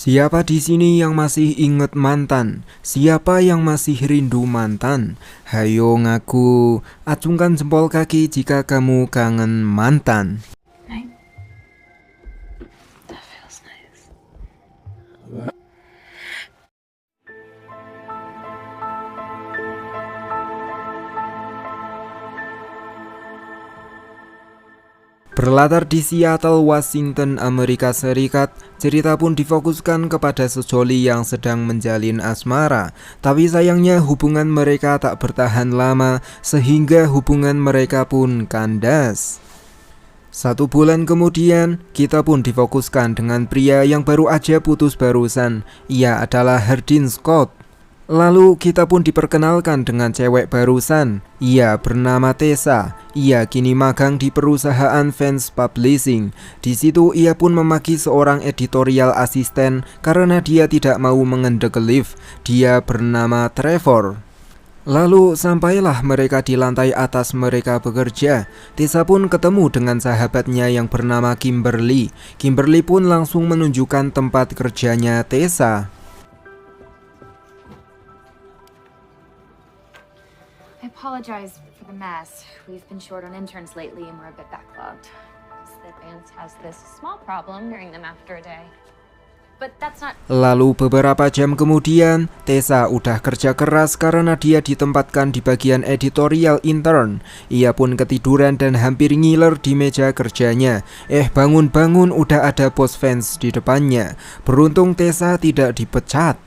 Siapa di sini yang masih inget mantan? Siapa yang masih rindu mantan? Hayo ngaku, acungkan jempol kaki jika kamu kangen mantan. That feels nice. Berlatar di Seattle, Washington, Amerika Serikat, cerita pun difokuskan kepada sejoli yang sedang menjalin asmara. Tapi sayangnya hubungan mereka tak bertahan lama, sehingga hubungan mereka pun kandas. 1 bulan kemudian, kita pun difokuskan dengan pria yang baru aja putus barusan. Ia adalah Hardin Scott. Lalu kita pun diperkenalkan dengan cewek barusan. Ia bernama Tessa. Ia kini magang di perusahaan Vance Publishing. Di situ ia pun memaki seorang editorial asisten karena dia tidak mau mengendek lift. Dia bernama Trevor. Lalu sampailah mereka di lantai atas mereka bekerja. Tessa pun ketemu dengan sahabatnya yang bernama Kimberly. Kimberly pun langsung menunjukkan tempat kerjanya Tessa. I apologize for the mess. We've been short on interns lately and we're a bit backlogged. Vance has this small problem hearing them after a day. But that's not... Lalu beberapa jam kemudian, Tessa udah kerja keras karena dia ditempatkan di bagian editorial intern. Ia pun ketiduran dan hampir ngiler di meja kerjanya. Bangun-bangun udah ada bos Vance di depannya. Beruntung Tessa tidak dipecat.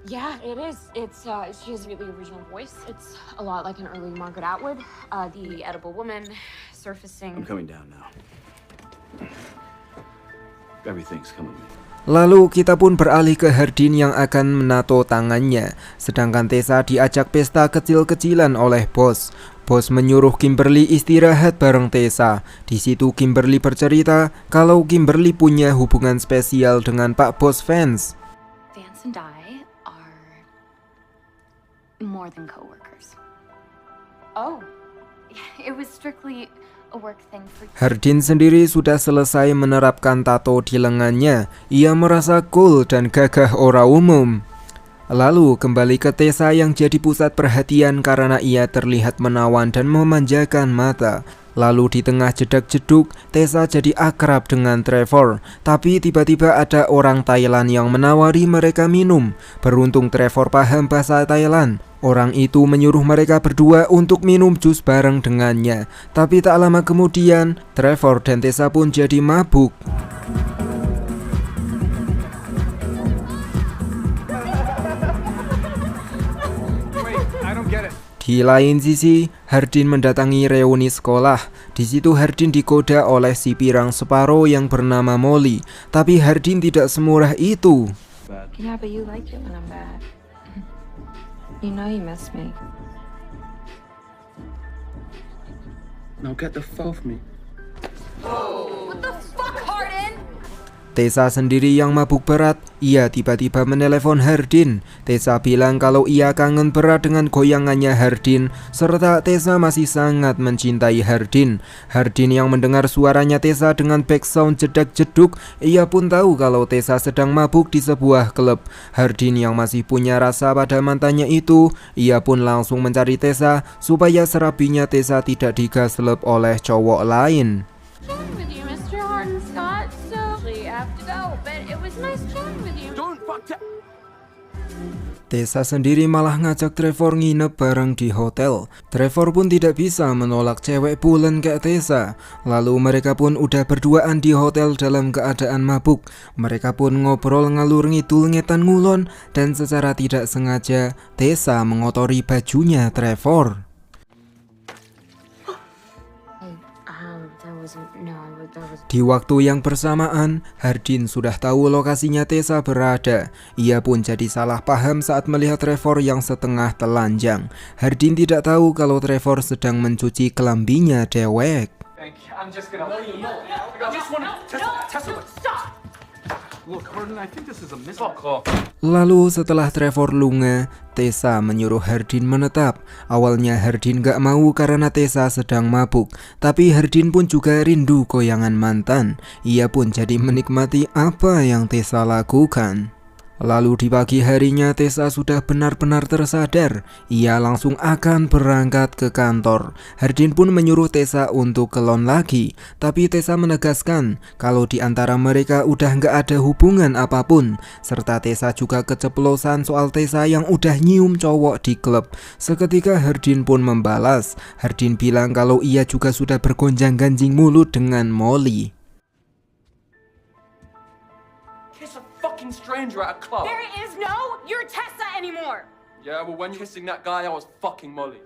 Yeah, it is. She has a really original voice. It's a lot like an early Margaret Atwood. The edible woman surfacing. I'm coming down now. Everything's coming with me. Lalu kita pun beralih ke Hardin yang akan menato tangannya. Sedangkan Tessa diajak pesta kecil-kecilan oleh bos. Bos menyuruh Kimberly istirahat bareng Tessa. Di situ Kimberly bercerita kalau Kimberly punya hubungan spesial dengan Pak Bos Vance. Vance and I are more than coworkers. Oh, it was strictly a work thing for... Hardin sendiri sudah selesai menerapkan tato di lengannya. Ia merasa cool dan gagah ora umum. Lalu kembali ke Tessa yang jadi pusat perhatian karena ia terlihat menawan dan memanjakan mata. Lalu di tengah jedak-jeduk, Tessa jadi akrab dengan Trevor. Tapi tiba-tiba ada orang Thailand yang menawari mereka minum. Beruntung Trevor paham bahasa Thailand. Orang itu menyuruh mereka berdua untuk minum jus bareng dengannya. Tapi tak lama kemudian, Trevor dan Tessa pun jadi mabuk. Di lain sisi, Hardin mendatangi reuni sekolah. Di situ Hardin digoda oleh si pirang separo yang bernama Molly. Tapi Hardin tidak semurah itu. Yeah, but you like it when I'm bad. You know you miss me. Now get the fuck off me. What the fuck, Hardin? Tessa sendiri yang mabuk berat. Ia tiba-tiba menelepon Hardin. Tessa bilang kalau ia kangen berat dengan goyangannya Hardin, serta Tessa masih sangat mencintai Hardin. Hardin yang mendengar suaranya Tessa dengan background jedak-jeduk, ia pun tahu kalau Tessa sedang mabuk di sebuah klub. Hardin yang masih punya rasa pada mantannya itu, ia pun langsung mencari Tessa supaya serabinya Tessa tidak digaslep oleh cowok lain. Tessa sendiri malah ngajak Trevor nginep bareng di hotel. Trevor pun tidak bisa menolak cewek bulen kayak Tessa. Lalu mereka pun udah berduaan di hotel dalam keadaan mabuk. Mereka pun ngobrol ngalur ngidul ngetan ngulon. Dan secara tidak sengaja Tessa mengotori bajunya Trevor. Di waktu yang bersamaan, Hardin sudah tahu lokasinya Tessa berada. Ia pun jadi salah paham saat melihat Trevor yang setengah telanjang. Hardin tidak tahu kalau Trevor sedang mencuci kelambinya dewek. Stop! Look, Harden, I think this is a Fuck off. Lalu setelah Trevor lunga, Tessa menyuruh Hardin menetap. Awalnya Hardin gak mau karena Tessa sedang mabuk, tapi Hardin pun juga rindu goyangan mantan. Ia pun jadi menikmati apa yang Tessa lakukan. Lalu di pagi harinya Tessa sudah benar-benar tersadar. Ia langsung akan berangkat ke kantor. Hardin pun menyuruh Tessa untuk ke lounge lagi, tapi Tessa menegaskan kalau di antara mereka udah nggak ada hubungan apapun. Serta Tessa juga keceplosan soal Tessa yang udah nyium cowok di klub. Seketika Hardin pun membalas. Hardin bilang kalau ia juga sudah bergonjang-ganjing mulut dengan Molly. Fucking stranger at a club. There is no you're Tessa anymore. Yeah, well, when you're kissing that guy, I was fucking Molly.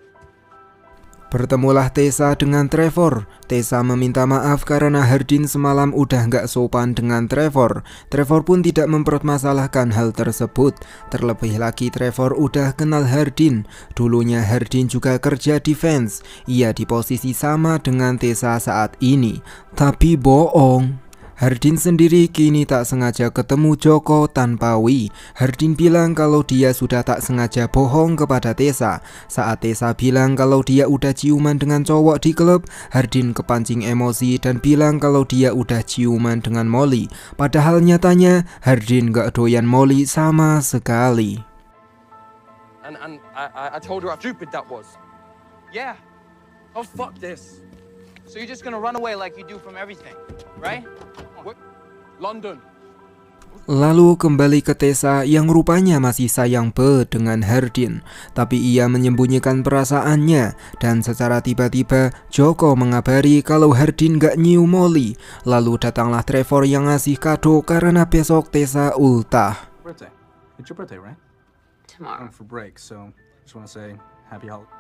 Bertemulah Tessa dengan Trevor. Tessa meminta maaf karena Hardin semalam udah gak sopan dengan Trevor. Trevor pun tidak mempermasalahkan hal tersebut. Terlebih lagi Trevor udah kenal Hardin. Dulunya Hardin juga kerja di Vans. Ia di posisi sama dengan Tessa saat ini. Tapi bohong. Hardin sendiri kini tak sengaja ketemu Joko tanpa Wi. Hardin bilang kalau dia sudah tak sengaja bohong kepada Tessa. Saat Tessa bilang kalau dia udah ciuman dengan cowok di klub, Hardin kepancing emosi dan bilang kalau dia udah ciuman dengan Molly. Padahal nyatanya Hardin gak doyan Molly sama sekali. And I told her how stupid that was. Yeah. Oh, fuck this. So you're just gonna run away like you do from everything, right? What? London. Lalu kembali ke Tessa yang rupanya masih sayang banget dengan Hardin. Tapi ia menyembunyikan perasaannya. Dan secara tiba-tiba Joko mengabari kalau Hardin gak nyium Molly. Lalu datanglah Trevor yang ngasih kado karena besok Tessa ultah. birthday. It's your birthday, right? Tomorrow. I'm for break, so just want to say happy holiday.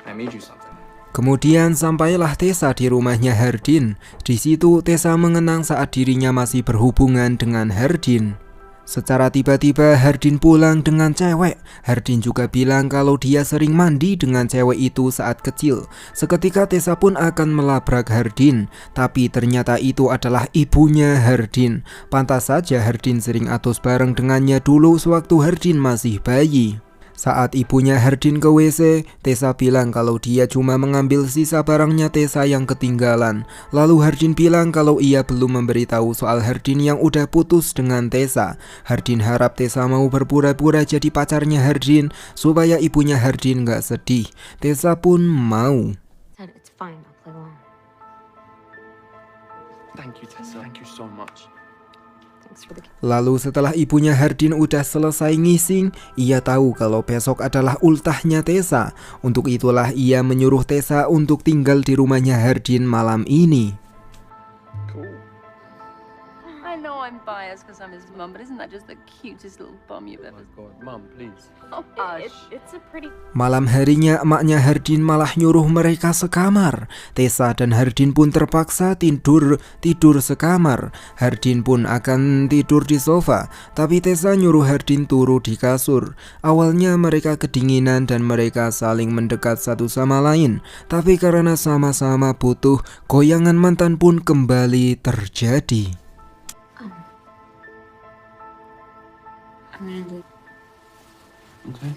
I made you something. Kemudian sampailah Tessa di rumahnya Hardin. Di situ Tessa mengenang saat dirinya masih berhubungan dengan Hardin. Secara tiba-tiba Hardin pulang dengan cewek. Hardin juga bilang kalau dia sering mandi dengan cewek itu saat kecil. Seketika Tessa pun akan melabrak Hardin, tapi ternyata itu adalah ibunya Hardin. Pantas saja Hardin sering atos bareng dengannya dulu sewaktu Hardin masih bayi. Saat ibunya Hardin ke WC, Tessa bilang kalau dia cuma mengambil sisa barangnya Tessa yang ketinggalan. Lalu Hardin bilang kalau ia belum memberitahu soal Hardin yang udah putus dengan Tessa. Hardin harap Tessa mau berpura-pura jadi pacarnya Hardin supaya ibunya Hardin gak sedih. Tessa pun mau. Said it's fine, I'll play along. Thank you, Tessa. Thank you so much. Thanks for the Lalu setelah ibunya Hardin udah selesai ngising, ia tahu kalau besok adalah ultahnya Tessa. Untuk itulah ia menyuruh Tessa untuk tinggal di rumahnya Hardin malam ini. Cool. I know I'm biased because I'm his mum, but isn't that just the cutest little bum you've Oh ever my god, Mum, please. Oh, It's a pretty Malam harinya emaknya Hardin malah nyuruh mereka sekamar. Tessa dan Hardin pun terpaksa tidur sekamar. Hardin pun akan tidur di sofa, tapi Tessa nyuruh Hardin turun di kasur. Awalnya mereka kedinginan dan mereka saling mendekat satu sama lain. Tapi karena sama-sama butuh, goyangan mantan pun kembali terjadi. I'm gonna leave. Okay.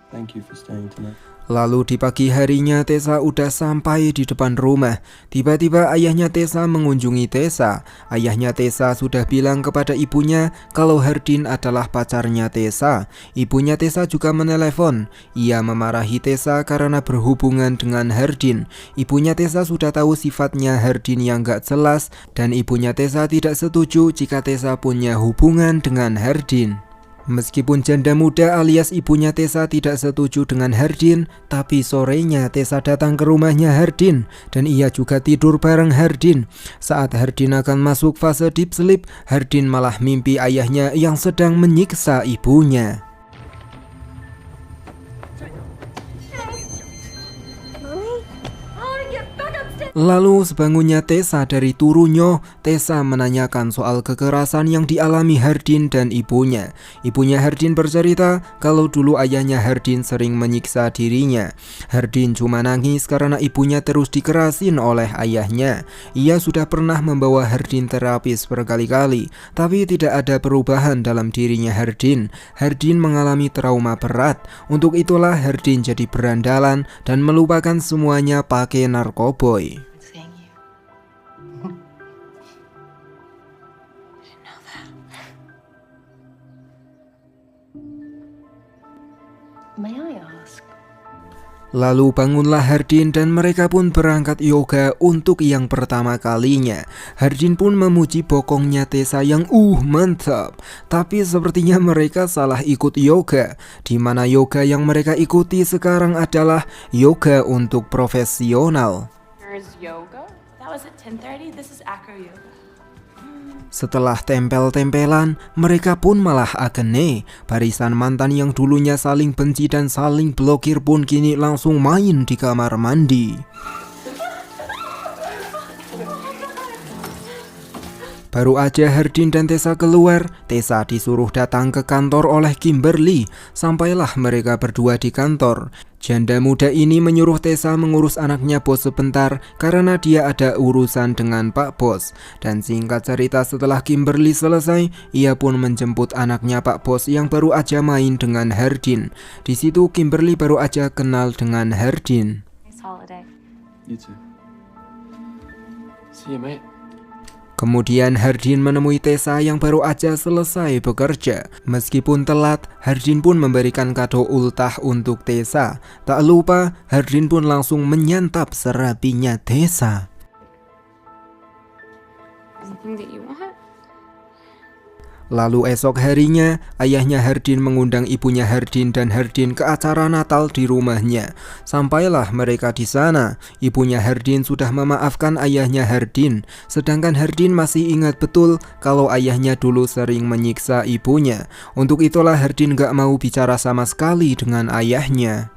Thank you for staying tonight. Lalu di pagi harinya Tessa udah sampai di depan rumah. Tiba-tiba ayahnya Tessa mengunjungi Tessa. Ayahnya Tessa sudah bilang kepada ibunya kalau Hardin adalah pacarnya Tessa. Ibunya Tessa juga menelepon. Ia memarahi Tessa karena berhubungan dengan Hardin. Ibunya Tessa sudah tahu sifatnya Hardin yang gak jelas, dan ibunya Tessa tidak setuju jika Tessa punya hubungan dengan Hardin. Meskipun janda muda alias ibunya Tessa tidak setuju dengan Hardin, tapi sorenya Tessa datang ke rumahnya Hardin dan ia juga tidur bareng Hardin. Saat Hardin akan masuk fase deep sleep, Hardin malah mimpi ayahnya yang sedang menyiksa ibunya. Lalu sebangunnya Tessa dari turunnya, Tessa menanyakan soal kekerasan yang dialami Hardin dan ibunya. Ibunya Hardin bercerita kalau dulu ayahnya Hardin sering menyiksa dirinya. Hardin cuma nangis karena ibunya terus dikerasin oleh ayahnya. Ia sudah pernah membawa Hardin terapis berkali-kali, tapi tidak ada perubahan dalam dirinya Hardin. Hardin mengalami trauma berat. Untuk itulah Hardin jadi berandalan dan melupakan semuanya pakai narkoboy. Seeing you. I didn't know that. May I ask? Lalu bangunlah Hardin dan mereka pun berangkat yoga untuk yang pertama kalinya. Hardin pun memuji bokongnya Tessa yang mantap. Tapi sepertinya mereka salah ikut yoga, di mana yoga yang mereka ikuti sekarang adalah yoga untuk profesional. There's yoga? That was at 10:30. This is acro yoga. Setelah tempel-tempelan, mereka pun malah agene. Barisan mantan yang dulunya saling benci dan saling blokir pun kini langsung main di kamar mandi. Baru aja Hardin dan Tessa keluar, Tessa disuruh datang ke kantor oleh Kimberly. Sampailah mereka berdua di kantor. Janda muda ini menyuruh Tessa mengurus anaknya bos sebentar karena dia ada urusan dengan Pak Bos. Dan singkat cerita, setelah Kimberly selesai, ia pun menjemput anaknya Pak Bos yang baru aja main dengan Hardin. Di situ Kimberly baru aja kenal dengan Hardin. Nice holiday. You too. See you, mate. Kemudian Hardin menemui Tessa yang baru aja selesai bekerja. Meskipun telat, Hardin pun memberikan kado ultah untuk Tessa. Tak lupa, Hardin pun langsung menyantap serabinya Tessa. Anything that you want? Lalu esok harinya, ayahnya Hardin mengundang ibunya Hardin dan Hardin ke acara Natal di rumahnya. Sampailah mereka di sana, ibunya Hardin sudah memaafkan ayahnya Hardin, sedangkan Hardin masih ingat betul kalau ayahnya dulu sering menyiksa ibunya. Untuk itulah Hardin gak mau bicara sama sekali dengan ayahnya.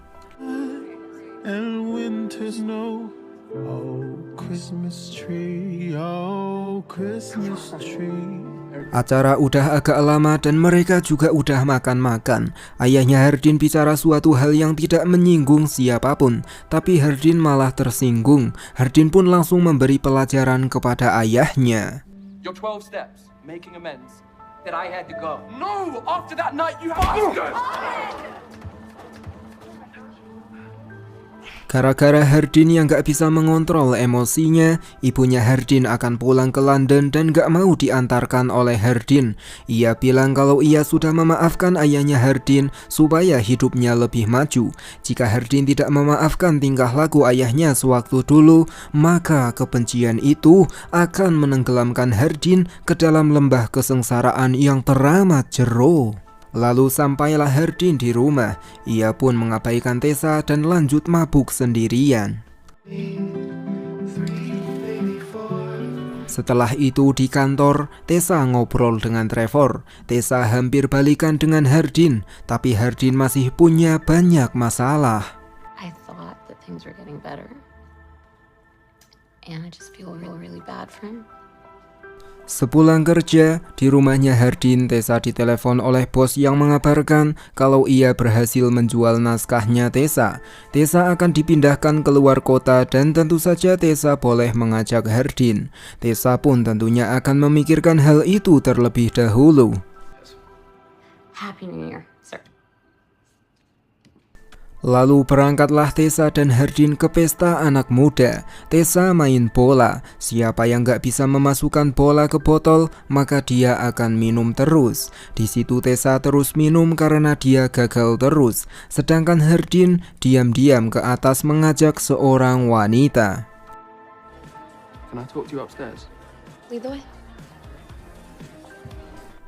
And winter snow, oh Christmas tree, oh Christmas tree. Acara udah agak lama dan mereka juga udah makan-makan. Ayahnya Hardin bicara suatu hal yang tidak menyinggung siapapun, tapi Hardin malah tersinggung. Hardin pun langsung memberi pelajaran kepada ayahnya. Your 12 steps, making amends, that I had to go. No! After that night, you have to go! Gara-gara Hardin yang gak bisa mengontrol emosinya, ibunya Hardin akan pulang ke London dan gak mau diantarkan oleh Hardin. Ia bilang kalau ia sudah memaafkan ayahnya Hardin supaya hidupnya lebih maju. Jika Hardin tidak memaafkan tingkah laku ayahnya sewaktu dulu, maka kebencian itu akan menenggelamkan Hardin ke dalam lembah kesengsaraan yang teramat jero. Lalu sampailah Hardin di rumah. Ia pun mengabaikan Tessa dan lanjut mabuk sendirian. Setelah itu di kantor, Tessa ngobrol dengan Trevor. Tessa hampir balikan dengan Hardin, tapi Hardin masih punya banyak masalah. I thought that things were getting better. And I just feel really bad for him. Sepulang kerja, di rumahnya Hardin, Tessa ditelepon oleh bos yang mengabarkan kalau ia berhasil menjual naskahnya Tessa. Tessa akan dipindahkan keluar kota dan tentu saja Tessa boleh mengajak Hardin. Tessa pun tentunya akan memikirkan hal itu terlebih dahulu. Happy New Year, sir. Lalu berangkatlah Tessa dan Hardin ke pesta anak muda. Tessa main bola. Siapa yang gak bisa memasukkan bola ke botol, maka dia akan minum terus. Di situ Tessa terus minum karena dia gagal terus. Sedangkan Hardin diam-diam ke atas mengajak seorang wanita. Can I talk to you upstairs? Lead the way.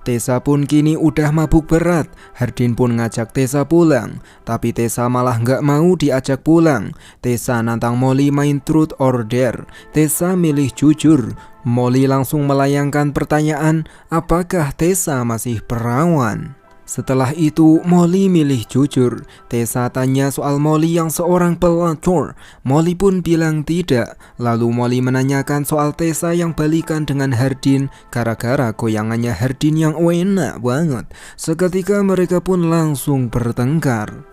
Tessa pun kini udah mabuk berat. Hardin pun ngajak Tessa pulang, tapi Tessa malah gak mau diajak pulang. Tessa nantang Molly main truth or dare. Tessa milih jujur. Molly langsung melayangkan pertanyaan, apakah Tessa masih perawan? Setelah itu, Molly milih jujur. Tessa tanya soal Molly yang seorang pelacur. Molly pun bilang tidak. Lalu Molly menanyakan soal Tessa yang balikan dengan Hardin gara-gara goyangannya Hardin yang enak banget. Seketika mereka pun langsung bertengkar.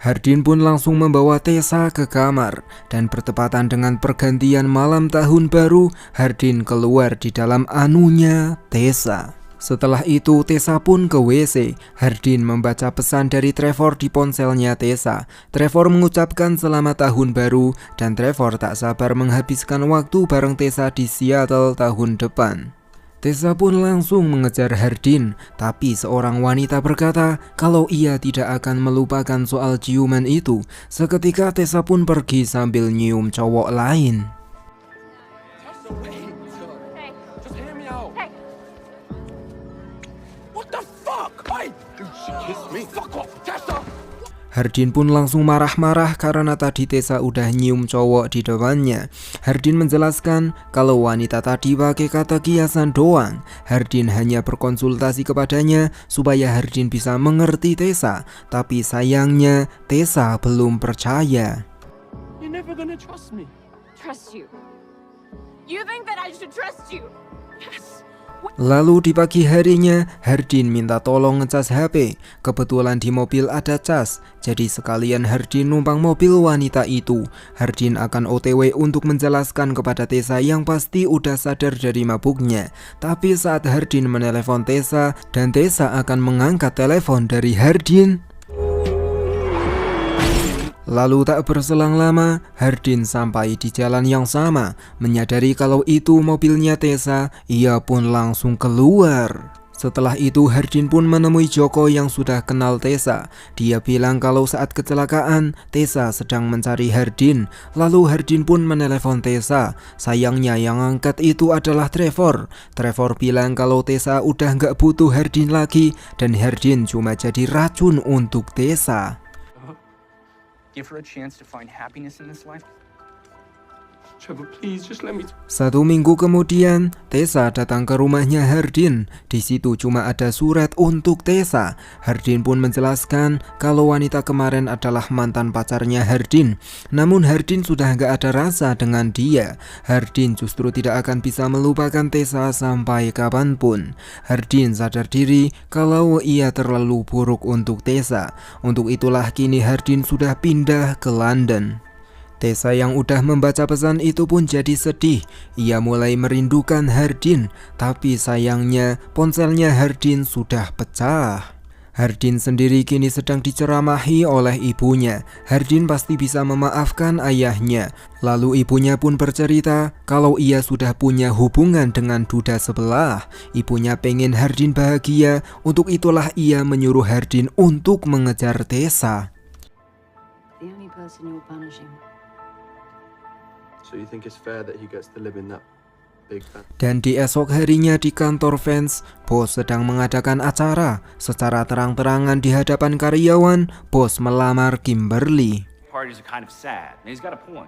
Hardin pun langsung membawa Tessa ke kamar, dan bertepatan dengan pergantian malam tahun baru, Hardin keluar di dalam anunya Tessa. Setelah itu Tessa pun ke WC. Hardin membaca pesan dari Trevor di ponselnya Tessa. Trevor mengucapkan selamat tahun baru, dan Trevor tak sabar menghabiskan waktu bareng Tessa di Seattle tahun depan. Tessa pun langsung mengejar Hardin, tapi seorang wanita berkata kalau ia tidak akan melupakan soal ciuman itu. Seketika Tessa pun pergi sambil nyium cowok lain. Hey. Just hear me out. Hey. What the fuck? Hey! She kissed me. Fuck off, Tessa! Hardin pun langsung marah-marah karena tadi Tessa udah nyium cowok di depannya. Hardin menjelaskan kalau wanita tadi pakai kata kiasan doang. Hardin hanya berkonsultasi kepadanya supaya Hardin bisa mengerti Tessa. Tapi sayangnya Tessa belum percaya. You're never gonna trust me. Trust you. You think that I should trust you? Yes. Lalu di pagi harinya, Hardin minta tolong ngecas HP. Kebetulan di mobil ada cas, jadi sekalian Hardin numpang mobil wanita itu. Hardin akan OTW untuk menjelaskan kepada Tessa yang pasti udah sadar dari mabuknya. Tapi saat Hardin menelepon Tessa, dan Tessa akan mengangkat telepon dari Hardin, lalu tak berselang lama, Hardin sampai di jalan yang sama. Menyadari kalau itu mobilnya Tessa, ia pun langsung keluar. Setelah itu Hardin pun menemui Joko yang sudah kenal Tessa. Dia bilang kalau saat kecelakaan, Tessa sedang mencari Hardin. Lalu Hardin pun menelepon Tessa. Sayangnya yang angkat itu adalah Trevor. Trevor bilang kalau Tessa udah gak butuh Hardin lagi, dan Hardin cuma jadi racun untuk Tessa. Give her a chance to find happiness in this life. Trevor, please, just let me... 1 minggu kemudian, Tessa datang ke rumahnya Hardin. Di situ cuma ada surat untuk Tessa. Hardin pun menjelaskan kalau wanita kemarin adalah mantan pacarnya Hardin. Namun Hardin sudah gak ada rasa dengan dia. Hardin justru tidak akan bisa melupakan Tessa sampai kapanpun. Hardin sadar diri kalau ia terlalu buruk untuk Tessa. Untuk itulah kini Hardin sudah pindah ke London. Tessa yang udah membaca pesan itu pun jadi sedih. Ia mulai merindukan Hardin, tapi sayangnya ponselnya Hardin sudah pecah. Hardin sendiri kini sedang diceramahi oleh ibunya. Hardin pasti bisa memaafkan ayahnya. Lalu ibunya pun bercerita kalau ia sudah punya hubungan dengan duda sebelah. Ibunya pengen Hardin bahagia, untuk itulah ia menyuruh Hardin untuk mengejar Tessa. The only person who will punish him. So you think it's fair that he gets to live in that big van? Dan di esok harinya di kantor Vance, bos sedang mengadakan acara. Secara terang-terangan di hadapan karyawan, bos melamar Kimberly. Parties are kind of sad, and he's got a point.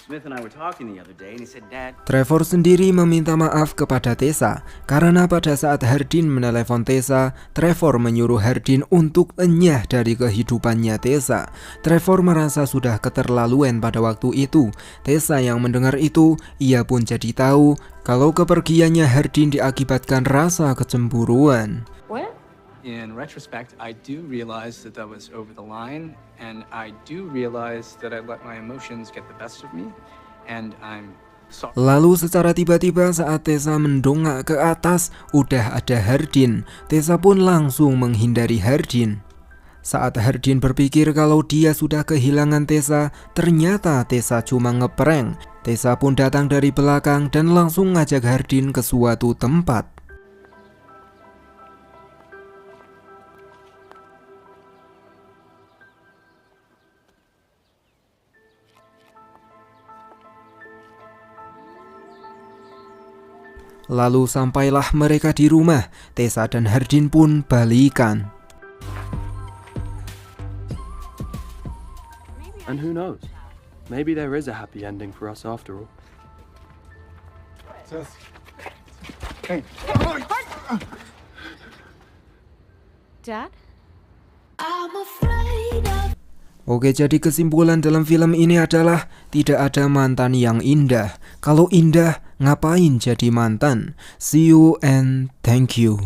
Smith and I were talking the other day, and he said, Dad, Trevor sendiri meminta maaf kepada Tessa karena pada saat Hardin menelepon Tessa, Trevor menyuruh Hardin untuk enyah dari kehidupannya Tessa. Trevor merasa sudah keterlaluan pada waktu itu. Tessa yang mendengar itu, ia pun jadi tahu kalau kepergiannya Hardin diakibatkan rasa kecemburuan. What? In retrospect, I do realize that was over the line, and I do realize that I let my emotions get the best of me, and I'm sorry. Lalu secara tiba-tiba saat Tessa mendongak ke atas, udah ada Hardin. Tessa pun langsung menghindari Hardin. Saat Hardin berpikir kalau dia sudah kehilangan Tessa, ternyata Tessa cuma ngeprank. Tessa pun datang dari belakang dan langsung ngajak Hardin ke suatu tempat. Lalu sampailah mereka di rumah, Tessa dan Hardin pun balikan. And who knows? Maybe there is a happy ending for us after all. Dad? Oke, jadi kesimpulan dalam film ini adalah tidak ada mantan yang indah. Kalau indah, ngapain jadi mantan? See you and thank you.